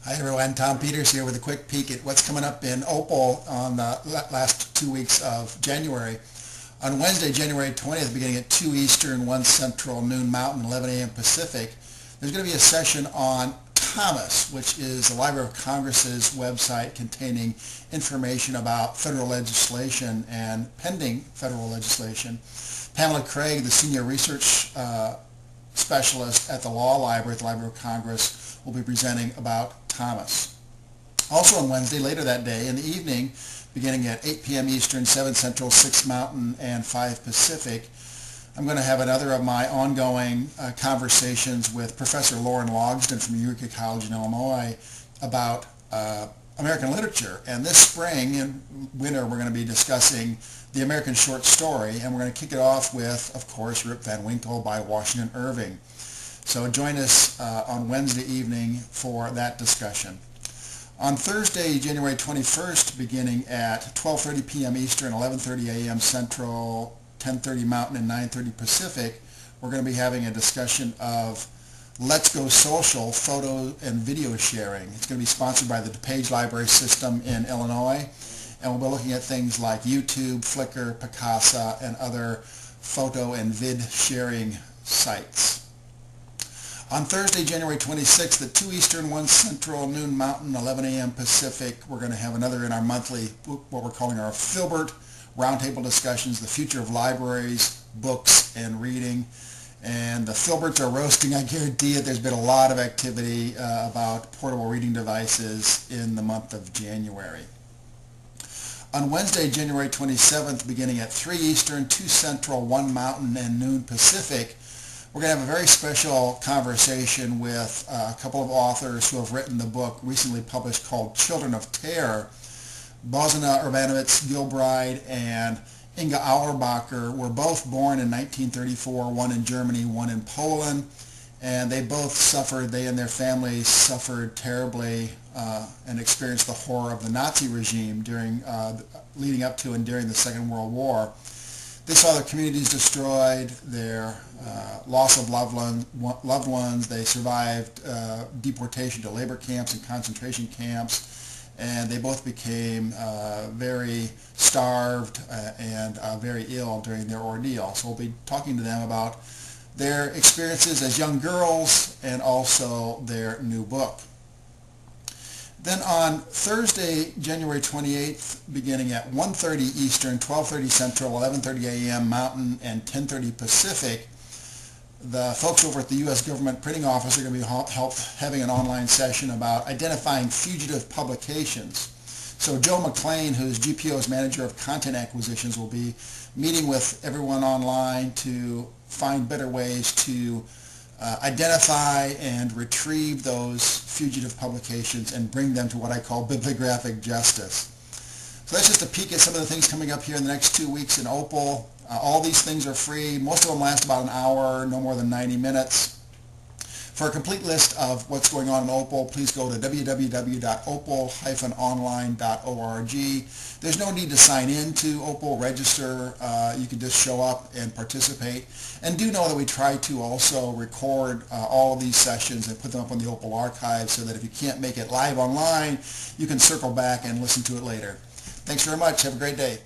Hi everyone, Tom Peters here with a quick peek at what's coming up in OPAL on the last 2 weeks of January. On Wednesday, January 20th, beginning at 2 Eastern, 1 Central, noon Mountain, 11 a.m. Pacific, there's going to be a session on Thomas, which is the Library of Congress's website containing information about federal legislation and pending federal legislation. Pamela Craig, the senior research specialist at the Law Library at the Library of Congress, will be presenting about Thomas. Also on Wednesday, later that day, in the evening, beginning at 8 p.m. Eastern, 7 Central, 6 Mountain, and 5 Pacific, I'm going to have another of my ongoing conversations with Professor Lauren Logsdon from Eureka College in Illinois about American literature. And this spring and winter, we're going to be discussing the American short story, and we're going to kick it off with, of course, Rip Van Winkle by Washington Irving. So join us on Wednesday evening for that discussion. On Thursday, January 21st, beginning at 12:30 p.m. Eastern, 11:30 a.m. Central, 10:30 Mountain, and 9:30 Pacific, we're going to be having a discussion of Let's Go Social photo and video sharing. It's going to be sponsored by the DuPage Library System in Illinois, and we'll be looking at things like YouTube, Flickr, Picasa, and other photo and vid sharing sites. On Thursday, January 26th at 2 Eastern, 1 Central, noon Mountain, 11 a.m. Pacific, we're going to have another in our monthly, what we're calling our Filbert Roundtable Discussions, the future of libraries, books, and reading. And the Filberts are roasting, I guarantee it. There's been a lot of activity about portable reading devices in the month of January. On Wednesday, January 27th, beginning at 3 Eastern, 2 Central, 1 Mountain, and noon Pacific, we're going to have a very special conversation with a couple of authors who have written the book recently published called Children of Terror. Božena Urbanović-Gilbride and Inga Auerbacher were both born in 1934, one in Germany, one in Poland, and they both suffered, they and their families suffered terribly and experienced the horror of the Nazi regime during, leading up to and during the Second World War. They saw their communities destroyed, their loss of loved ones. They survived deportation to labor camps and concentration camps, and they both became very starved and very ill during their ordeal. So we'll be talking to them about their experiences as young girls and also their new book. Then on Thursday, January 28th, beginning at 1:30 Eastern, 12:30 Central, 11:30 a.m. Mountain, and 10:30 Pacific, the folks over at the U.S. Government Printing Office are going to be having an online session about identifying fugitive publications. So Joe McLean, who's GPO's Manager of Content Acquisitions, will be meeting with everyone online to find better ways to identify and retrieve those fugitive publications and bring them to what I call bibliographic justice. So that's just a peek at some of the things coming up here in the next 2 weeks in OPAL. All these things are free. Most of them last about an hour, no more than 90 minutes. For a complete list of what's going on in OPAL, please go to www.opal-online.org. There's no need to sign in to OPAL, register. You can just show up and participate. And do know that we try to also record all of these sessions and put them up on the OPAL archive so that if you can't make it live online, you can circle back and listen to it later. Thanks very much. Have a great day.